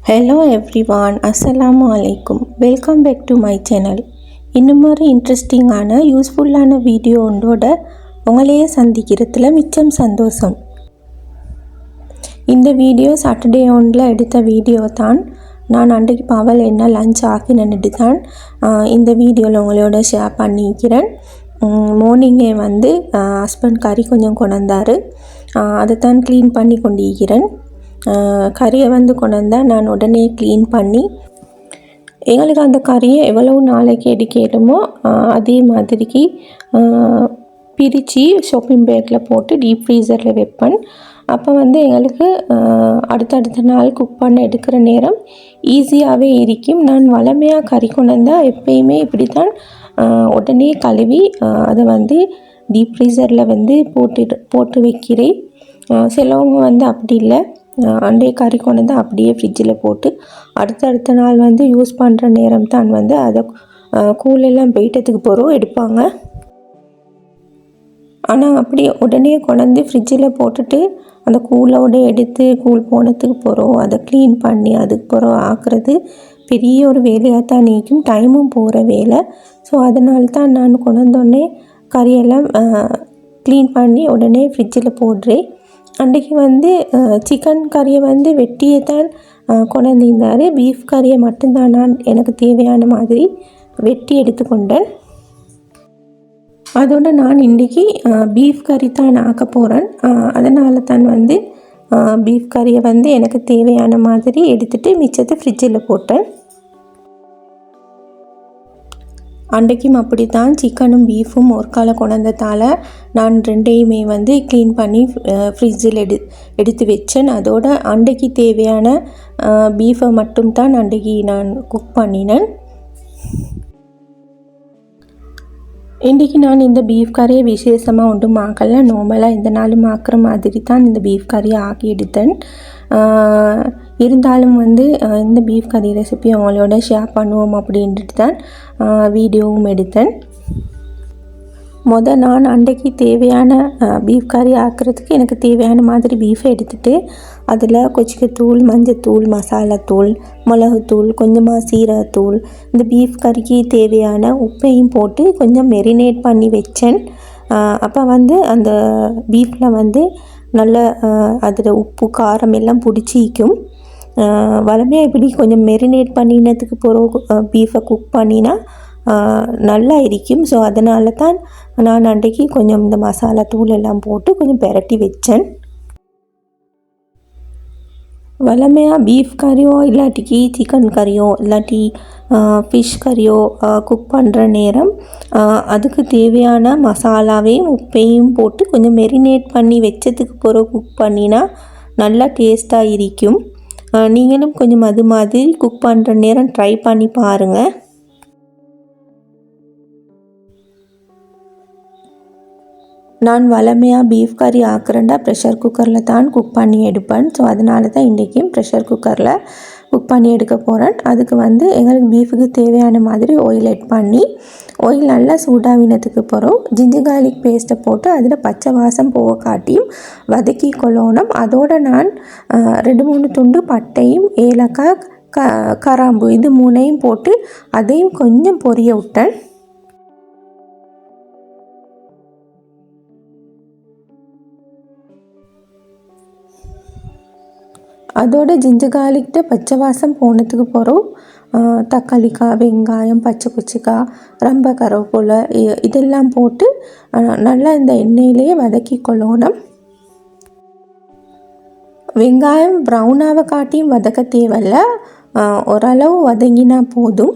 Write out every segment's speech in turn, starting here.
Hello everyone, Assalamu alaikum. Welcome back to my channel. இன்னும் ஒரு இன்ட்ரெஸ்டிங்கான யூஸ்ஃபுல்லான வீடியோ ஒன்றோட உங்களையே சந்திக்கிறதுல மிச்சம் சந்தோஷம். இந்த வீடியோ சாட்டர்டே ஒன்றில் எடுத்த வீடியோ தான். நான் அன்றைக்கு பகல் என்ன லஞ்ச் ஆக்கினேன்னு தான் இந்த வீடியோவில் உங்களோட ஷேர் பண்ணிக்கிறேன். மார்னிங்கே வந்து ஹஸ்பண்ட் கறி கொஞ்சம் கொண்டாந்தார், அதை தான் க்ளீன் பண்ணி கொண்டிருக்கிறேன். கறியை வந்து கொண்டு வந்தால் நான் உடனே க்ளீன் பண்ணி எங்களுக்கு அந்த கறியை எவ்வளவு நாளைக்கு எடுக்கணுமோ அதே மாதிரிக்கு பிரித்து ஷாப்பிங் பேக்கில் போட்டு டீப் ஃப்ரீசரில் வைப்பேன். அப்போ வந்து எங்களுக்கு அடுத்தடுத்த நாள் குக் பண்ண எடுக்கிற நேரம் ஈஸியாகவே இருக்கும். நான் வளமையாக கறி கொண்டு வந்தால் எப்பயுமே இப்படி தான் உடனே கழுவி அதை வந்து டீப் ஃப்ரீசரில் வந்து போட்டு வைக்கிறேன். சிலவங்க வந்து அப்படி இல்லை, அண்டே கறி கொண்டு வந்து அப்படியே ஃப்ரிட்ஜில் போட்டு அடுத்தடுத்த நாள் வந்து யூஸ் பண்ணுற நேரம் தான் வந்து அதை கூலெல்லாம் வெயிட்டத்துக்கு போகிறோம் எடுப்பாங்க. ஆனால் அப்படி உடனே கொண்டு ஃப்ரிட்ஜில் போட்டுட்டு அந்த கூலோடு எடுத்து கூல் போனதுக்கு போகிறோம் அதை க்ளீன் பண்ணி அதுக்கு போகிறோம் ஆக்குறது பெரிய ஒரு வேலையாக தான் நீக்கும், டைமும் போகிற வேலை. ஸோ அதனால தான் நான் கொண்டு வந்தோடனே கறியெல்லாம் க்ளீன் பண்ணி உடனே ஃப்ரிட்ஜில் போடுறேன். அன்றைக்கி வந்து சிக்கன் கறியை வந்து வெட்டியே தான் கொண்டு வந்திருந்தார். பீஃப் கறியை மட்டும்தான் நான் எனக்கு தேவையான மாதிரி வெட்டி எடுத்துக்கொண்டேன். அதோடு நான் இன்றைக்கி பீஃப் கறி தான் ஆக்க போகிறேன். அதனால தான் வந்து பீஃப் கறியை வந்து எனக்கு தேவையான மாதிரி எடுத்துகிட்டு மிச்சத்தை ஃப்ரிட்ஜில் போட்டேன். அன்றைக்கும் அப்படி தான் சிக்கனும் பீஃபும் ஒரு காலை கொண்டதால் நான் ரெண்டையுமே வந்து க்ளீன் பண்ணி ஃப்ரிட்ஜில் எடுத்து வச்சேன். அதோட அன்றைக்கு தேவையான பீஃபை மட்டும் தான் அன்றைக்கி நான் குக் பண்ணினேன். இன்றைக்கி நான் இந்த பீஃப் கறியை விசேஷமாக ஒன்றும் ஆக்கலை, நார்மலாக இந்த நாளும் ஆக்கிற மாதிரி தான் இந்த பீஃப் கறியை ஆக்கி எடுத்தேன். இருந்தாலும் வந்து இந்த பீஃப் கறி ரெசிபி அவங்களோட ஷேர் பண்ணுவோம் அப்படின்ட்டு தான் வீடியோவும் எடுத்தேன். நான் அன்றைக்கு தேவையான பீஃப் கறி ஆக்கிறதுக்கு எனக்கு தேவையான மாதிரி பீஃபை எடுத்துகிட்டு அதில் கொச்சிக்கத்தூள், மஞ்சத்தூள், மசாலாத்தூள், மிளகுத்தூள், கொஞ்சமாக சீரகத்தூள், இந்த பீஃப் கறிக்கு தேவையான உப்பையும் போட்டு கொஞ்சம் மெரினேட் பண்ணி வச்சேன். அப்போ வந்து அந்த பீஃபில் வந்து நல்ல அதில் உப்பு காரம் எல்லாம் பிடிச்சிக்கும். வளமையாக இப்படி கொஞ்சம் மெரினேட் பண்ணினதுக்கு பிறகு பீஃபை குக் பண்ணினா நல்லா இருக்கும். ஸோ அதனால தான் நான் அன்றைக்கி கொஞ்சம் இந்த மசாலா தூள் எல்லாம் போட்டு கொஞ்சம் பெரட்டி வச்சேன். வளமையாக பீஃப் கறியோ இல்லாட்டிக்கு சிக்கன் கறியோ இல்லாட்டி ஃபிஷ் கறியோ குக் பண்ணுற நேரம் அதுக்கு தேவையான மசாலாவையும் உப்பையும் போட்டு கொஞ்சம் மெரினேட் பண்ணி வச்சதுக்கு பிறகு குக் பண்ணினா நல்லா டேஸ்ட்டாக இருக்கும். நீங்களும் கொஞ்சம் அது மாதிரி குக் பண்ணுற நேரம் ட்ரை பண்ணி பாருங்கள். நான் வளமையாக பீஃப் கறி ஆக்குறேன்டா ப்ரெஷர் குக்கரில் தான் குக் பண்ணி எடுப்பேன். ஸோ அதனால தான் இன்றைக்கும் ப்ரெஷர் குக்கரில் குக் பண்ணி எடுக்க போகிறேன். அதுக்கு வந்து எங்களுக்கு பீஃபுக்கு தேவையான மாதிரி ஆயில் ஆட் பண்ணி ஆயில் நல்லா சூடாகினதுக்கு பிறகு ஜிஞ்சர் கார்லிக் பேஸ்ட்டை போட்டு அதில் பச்சை வாசம் போக காட்டியும் வதக்கி கொள்ளணும். அதோடு நான் 2-3 துண்டு பட்டையும் ஏலக்காய் கராம்பு இது 3ஐயும் போட்டு அதையும் கொஞ்சம் பொரிய விட்டேன். அதோட ஜிஞ்சர் கார்லிக்கிட்ட பச்சை வாசம் போனதுக்கு பிறகு தக்காளிக்காய், வெங்காயம், பச்சை குச்சிக்காய், ரொம்ப கருவேப்பிலை இதெல்லாம் போட்டு நல்லா இந்த எண்ணெயிலேயே வதக்கி கொள்ளணும். வெங்காயம் ப்ரௌனாக காட்டியும் வதக்க தேவையில்ல, ஓரளவு வதங்கினா போதும்.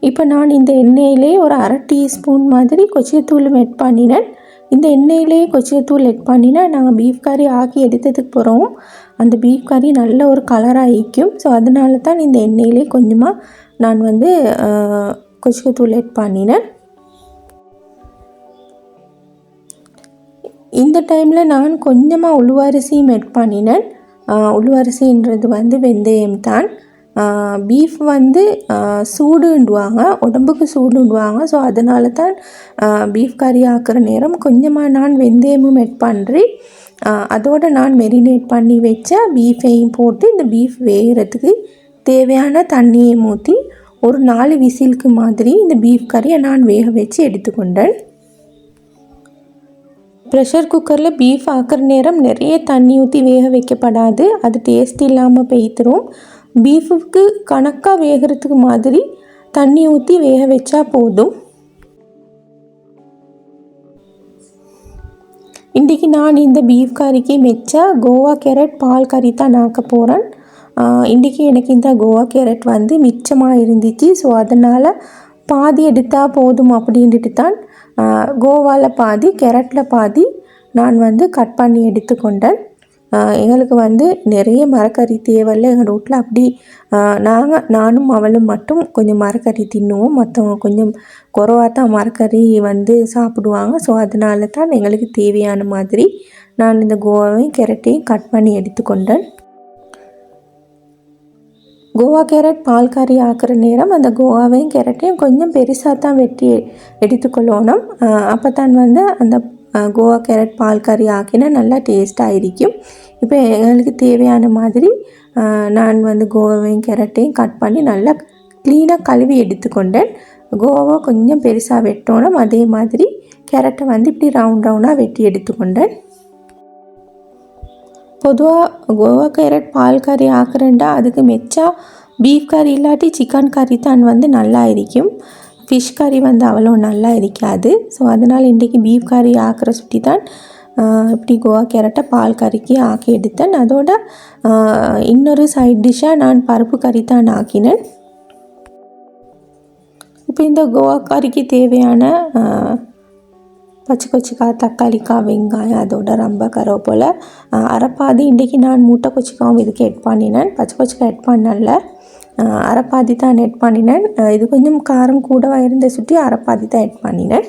இப்போ நான் இந்த எண்ணெயிலே ஒரு 1/2 டீஸ்பூன் மாதிரி கொச்சிக்கத்தூள் ஆட் பண்ணினேன். இந்த எண்ணெயிலே கொச்சிக்கத்தூள் ஆட் பண்ணினா நாங்கள் பீஃப் கறி ஆக்கி எடுத்ததுக்கு போகிறோம் அந்த பீஃப் கறி நல்ல ஒரு கலராக இருக்கும். ஸோ அதனால தான் இந்த எண்ணெயிலே கொஞ்சமாக நான் வந்து கொச்சிக்கத்தூள் ஆட் பண்ணினேன். இந்த டைமில் நான் கொஞ்சமாக உளுவரிசியும் ஆட் பண்ணினேன். உளுவரிசின்றது வந்து வெந்தயம் தான். பீஃப் வந்து சூடுண்டுவாங்க, உடம்புக்கு சூடுண்டுவாங்க. ஸோ அதனால தான் பீஃப் கறி ஆக்கிற நேரம் கொஞ்சமாக நான் வெந்தயமும் ஆட் பண்ணுறேன். அதோடு நான் மெரினேட் பண்ணி வச்ச பீஃபையும் போட்டு இந்த பீஃப் வேகிறதுக்கு தேவையான தண்ணியை ஊற்றி ஒரு 4 விசிலுக்கு மாதிரி இந்த பீஃப் கறியை நான் வேக வச்சு எடுத்துக்கொண்டேன். ப்ரெஷர் குக்கரில் பீஃப் ஆக்கிற நேரம் நிறைய தண்ணி ஊற்றி வேக வைக்கப்படாது, அது டேஸ்ட் இல்லாமல் போய்த்துரும். பீஃபுக்கு கணக்காக வேகிறதுக்கு மாதிரி தண்ணி ஊற்றி வேக வச்சா போதும். இன்றைக்கி நான் இந்த பீஃப் கறிக்கு மெச்ச கோவா கேரட் பால் கறி தான் ஆக்க போகிறேன். இன்றைக்கி எனக்கு இந்த கோவா கேரட் வந்து மிச்சமாக இருந்துச்சு. ஸோ அதனால் பாதி எடுத்தால் போதும் அப்படின்ட்டு தான் கோவாவில் பாதி கேரட்டில் பாதி நான் வந்து கட் பண்ணி எடுத்துக்கொண்டேன். எங்களுக்கு வந்து நிறைய மரக்கறி தேவையில்லை. எங்கள் வீட்டில் அப்படி நானும் அவளும் மட்டும் கொஞ்சம் மரக்கறி தின்னுவோம், மற்றவங்க கொஞ்சம் குறைவாக தான் மரக்கறி வந்து சாப்பிடுவாங்க. ஸோ அதனால தான் எங்களுக்கு தேவையான மாதிரி நான் இந்த கோவாவையும் கேரட்டையும் கட் பண்ணி எடுத்துக்கொண்டேன். கோவா கேரட் பால் கறி ஆக்கிற நேரம் அந்த கோவாவையும் கேரட்டையும் கொஞ்சம் பெருசாக தான் வெட்டி எடுத்துக்கொள்ளணும். அப்போ தான் வந்து அந்த கோவா கேரட் பால் கறி ஆக்கினா நல்லா டேஸ்ட்டாக இருக்கும். இப்போ எங்களுக்கு தேவையான மாதிரி நான் வந்து கோவாவையும் கேரட்டையும் கட் பண்ணி நல்லா க்ளீனாக கழுவி எடுத்துக்கொண்டேன். கோவா கொஞ்சம் பெருசாக வெட்டணும், அதே மாதிரி கேரட்டை வந்து இப்படி ரவுண்டாக வெட்டி எடுத்துக்கொண்டேன். பொதுவாக கோவா கேரட் பால் கறி ஆக்குறேன்டா அதுக்கு மெச்சா பீஃப் கறி இல்லாட்டி சிக்கன் கறி தான் வந்து நல்லா இருக்கும். ஃபிஷ் கறி வந்து அவ்வளோ நல்லா இருக்காது. ஸோ அதனால் இன்றைக்கி பீஃப் கறி ஆக்கிற சுட்டி தான் இப்படி கோவா கேரட்டை பால் கறிக்கு ஆக்கி எடுத்தேன். அதோட இன்னொரு சைட் டிஷ்ஷாக நான் பருப்பு கறி தான் ஆக்கினேன். இப்போ இந்த கோவா கறிக்கு தேவையான பச்சைக்கொச்சிக்காய், தக்காளிக்காய், வெங்காயம், அதோட ரொம்ப கருவேப்பிலை, அரைப்பாதி இன்றைக்கி நான் மூட்டை கொச்சிக்காவும் இதுக்கு எட் பண்ணினேன். பச்சைக்கொச்சிக்காய் எட் பண்ணல, அரைப்பாதி தான் எட் பண்ணினேன். இது கொஞ்சம் காரம் கூடவாக இருந்த சுட்டி அரைப்பாதி தான் எட் பண்ணினேன்.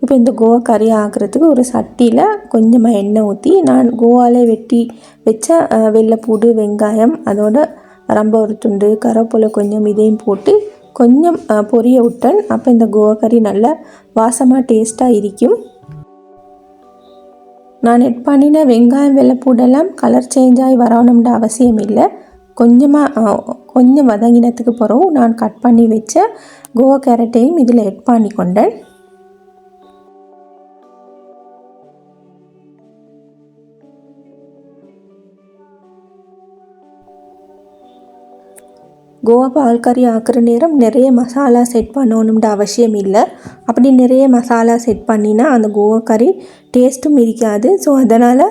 இப்போ இந்த கோவா கறி ஆக்குறதுக்கு ஒரு சட்டியில் கொஞ்சமாக எண்ணெய் ஊற்றி நான் கோவாவில் வெட்டி வச்ச வெள்ளைப்பூடு, வெங்காயம், அதோட ரொம்ப ஒரு துண்டு கருவேப்பிலை கொஞ்சம் இதையும் போட்டு கொஞ்சம் பொரிய விட்டேன். அப்போ இந்த கோவா கறி நல்லா வாசமாக டேஸ்ட்டாக இருக்கும். நான் எட் பண்ணின வெங்காயம் வெள்ளைப்பூடெல்லாம் கலர் சேஞ்ச் ஆகி வரணும்ன்ற அவசியம் இல்லை. கொஞ்சம் வதங்கினத்துக்கு பிறகு நான் கட் பண்ணி வச்ச கோவா கேரட்டையும் இதில் எட் பண்ணி கொண்டேன். கோவா பால் கறி ஆக்கிற நேரம் நிறைய மசாலா செட் பண்ணணும்ன்ற அவசியம் இல்லை. அப்படி நிறைய மசாலா செட் பண்ணினா அந்த கோவா கறி டேஸ்ட்டும் இருக்காது. ஸோ அதனால்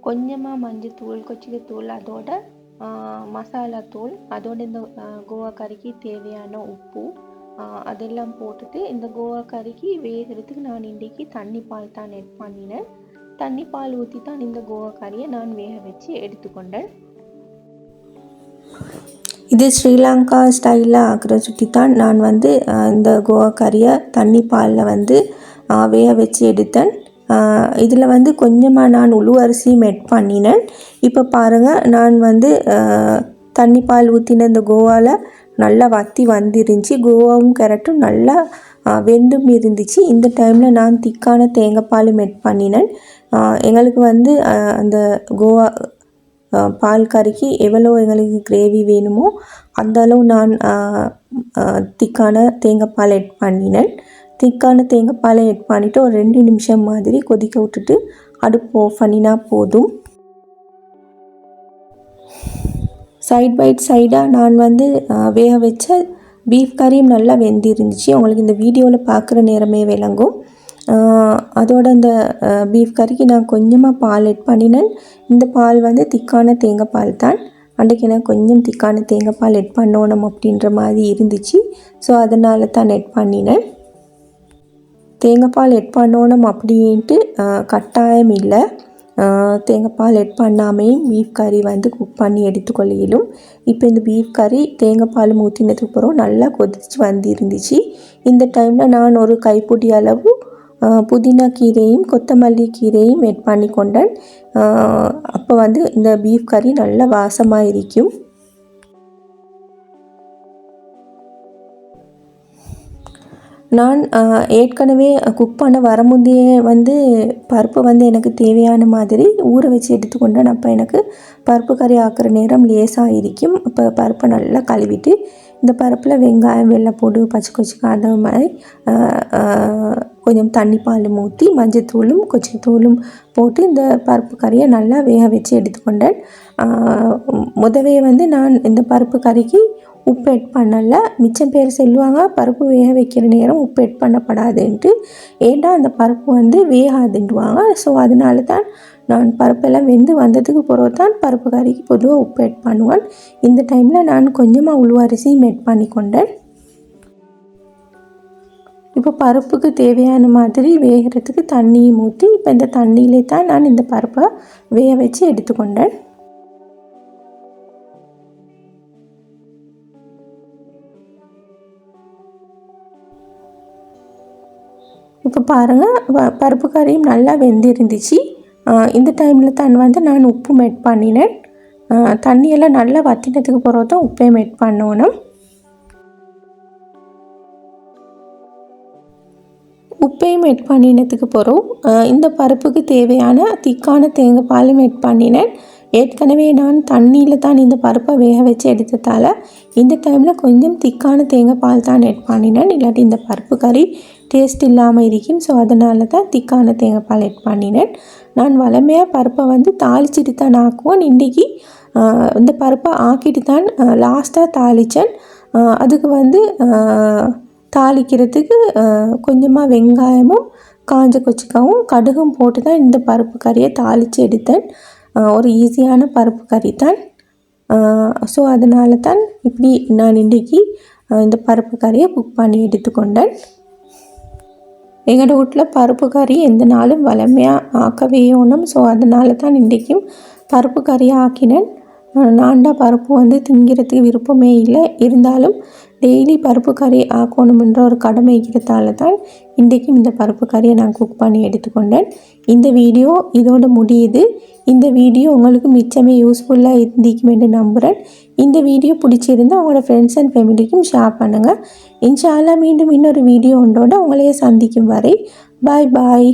கொஞ்சமாக மஞ்சத்தூள், கொச்சிக்கத்தூள், அதோட மசாலாத்தூள், அதோட இந்த கோவா கறிக்கு தேவையான உப்பு அதெல்லாம் போட்டுட்டு இந்த கோவா கறிக்கு வேகிறதுக்கு நான் இன்றைக்கி தண்ணி பால் தான் எட் பண்ணினேன். தண்ணி பால் ஊற்றி தான் இந்த கோவா கறியை நான் வேக வச்சு எடுத்துக்கொண்டேன். இது ஸ்ரீலங்கா ஸ்டைலில் ஆக்கிற சுட்டி தான் நான் வந்து இந்த கோவா கறியை தண்ணி பாலில் வந்து வேக வச்சு எடுத்தேன். இதில் வந்து கொஞ்சமாக நான் உளு அரிசியும் எட் பண்ணினேன். இப்போ பாருங்கள், நான் வந்து தண்ணி பால் ஊற்றின இந்த கோவாவில் நல்லா வற்றி வந்துருந்துச்சு. கோவாவும் கேரட்டும் நல்லா வெந்தும் இருந்துச்சு. இந்த டைமில் நான் திக்கான தேங்காய் பாலும் எட் பண்ணினேன். எங்களுக்கு வந்து அந்த கோவா பால் கறிக்கு எவ்வளோ எங்களுக்கு கிரேவி வேணுமோ அந்த அளவு நான் திக்கான தேங்காய் பால் எட் பண்ணினேன். திக்கான தேங்காய் பாலை எட் பண்ணிவிட்டு ஒரு 2 நிமிஷம் மாதிரி கொதிக்க விட்டுட்டு அடுப்பு ஆஃப் பண்ணினா போதும். சைட் பை சைடாக நான் வந்து வேக வச்ச பீஃப் கறியும் நல்லா வெந்து இருந்துச்சு. உங்களுக்கு இந்த வீடியோவில் பார்க்குற நேரமே விளங்கும். அதோட இந்த பீஃப் கறிக்கு நான் கொஞ்சமாக பால் எட் பண்ணினேன். இந்த பால் வந்து திக்கான தேங்காய் பால் தான். அன்றைக்கி நான் கொஞ்சம் திக்கான தேங்காய் பால் எட் பண்ணணும் அப்படின்ற மாதிரி இருந்துச்சு. ஸோ அதனால தான் எட் பண்ணினேன். தேங்காய் பால் எட் பண்ணணும் அப்படின்ட்டு கட்டாயம் இல்லை. தேங்காய் பால் எட் பண்ணாமையும் பீஃப் கறி வந்து குக் பண்ணி எடுத்துக்கொள்ளிலும். இப்போ இந்த பீஃப் கறி தேங்காய் பால் ஊற்றினதுக்கு அப்புறம் நல்லா கொதிச்சு வந்து இருந்துச்சு. இந்த டைமில் நான் ஒரு கைப்பிடி அளவு புதினா கீரையும் கொத்தமல்லி கீரையும் எட் பண்ணி கொண்டேன். அப்போ வந்து இந்த பீஃப் கறி நல்ல வாசமாக இருக்கும். நான் ஏற்கனவே குக் பண்ண வரும்போதே வந்து பருப்பு வந்து எனக்கு தேவையான மாதிரி ஊற வச்சு எடுத்துக்கொண்டேன். அப்போ எனக்கு பருப்பு கறி ஆக்குற நேரம் லேசாக இருக்கும். இப்போ பருப்பை நல்லா கழுவிட்டு இந்த பருப்பில் வெங்காயம், வெள்ளைப்பூடு, பச்சை கொச்சிக்காய் அந்த மாதிரி கொஞ்சம் தண்ணி பால் ஊற்றி மஞ்சத்தூளும் கொச்சித்தூளும் போட்டு இந்த பருப்பு கறியை நல்லா வேக வச்சு எடுத்துக்கொண்டேன். முதவே வந்து நான் இந்த பருப்பு கறிக்கு உப்பு எட் பண்ணலை. மிச்சம் பேர் சொல்லுவாங்க பருப்பு வேக வைக்கிற நேரம் உப்பு எட் பண்ணப்படாதுன்ட்டு. ஏன்னா அந்த பருப்பு வந்து வேகாதுன்ட்டுவாங்க. ஸோ அதனால தான் நான் பருப்பெல்லாம் வெந்து வந்ததுக்கு பிறகு தான் பருப்பு கறிக்கு பொதுவாக உப்பு எட் பண்ணுவேன். இந்த டைமில் நான் கொஞ்சமாக உளுவரிசியும் எட் பண்ணி கொண்டேன். இப்போ பருப்புக்கு தேவையான மாதிரி வேகிறதுக்கு தண்ணியும் ஊற்றி இப்போ இந்த தண்ணியிலே தான் நான் இந்த பருப்பை வேக வச்சு எடுத்துக்கொண்டேன். இப்போ பாருங்கள் பருப்பு கறியும் நல்லா வெந்திருந்துச்சு. இந்த டைமில் தான் வந்து நான் உப்பும் எட் பண்ணினேன். தண்ணியெல்லாம் நல்லா வற்றினதுக்கு பிறகு தான் உப்பையும் எட் பண்ணணும். உப்பையும் எட் பண்ணினதுக்கு பிறகு இந்த பருப்புக்கு தேவையான திக்கான தேங்காய் பாலும் எட் பண்ணினேன். ஏற்கனவே நான் தண்ணியில் தான் இந்த பருப்பை வேக வச்சு எடுத்ததால் இந்த டைமில் கொஞ்சம் திக்கான தேங்காய் பால் தான் எட் பண்ணினேன். இல்லாட்டி இந்த பருப்பு கறி டேஸ்ட் இல்லாமல் இருக்கும். ஸோ அதனால தான் திக்கான தேங்காய் பால் எட் பண்ணினேன். நான் வளமையாக பருப்பை வந்து தாளிச்சிட்டு தான் ஆக்குவேன். இன்றைக்கி இந்த பருப்பை ஆக்கிட்டு தான் லாஸ்ட்டாக தாளித்தேன். அதுக்கு வந்து தாளிக்கிறதுக்கு கொஞ்சமாக வெங்காயமும் காஞ்ச கொச்சிக்காவும் கடுகும் போட்டு தான் இந்த பருப்பு கறியை தாளித்து எடுத்தேன். ஒரு ஈஸியான பருப்பு கறி தான். ஸோ அதனால தான் இப்படி நான் இன்றைக்கி இந்த பருப்பு கறியை குக் பண்ணி எடுத்துக்கொண்டேன். எங்களோட வீட்டில் பருப்பு கறி எந்த நாளும் வளமையாக ஆக்கவே வேணும். ஸோ அதனால தான் இன்றைக்கும் பருப்பு கறியை ஆக்கினேன். நான்டா பருப்பு வந்து திங்கிறதுக்கு விருப்பமே இல்லை. இருந்தாலும் டெய்லி பருப்பு கறி ஆக்கணுமென்ற ஒரு கடமை இருக்கிறதால தான் இன்றைக்கும் இந்த பருப்பு கறியை நான் குக் பண்ணி எடுத்துக்கொண்டேன். இந்த வீடியோ இதோடு முடியுது. இந்த வீடியோ உங்களுக்கு மிச்சமே யூஸ்ஃபுல்லாக இருந்திக்கும் என்று நம்புகிறேன். இந்த வீடியோ பிடிச்சிருந்தால் உங்களோட ஃப்ரெண்ட்ஸ் அண்ட் ஃபேமிலிக்கும் ஷேர் பண்ணுங்கள். இன்ஷா அல்லாஹ் மீண்டும் இன்னொரு வீடியோ ஒன்றோடு உங்களையே சந்திக்கும் வரை பாய் பாய்.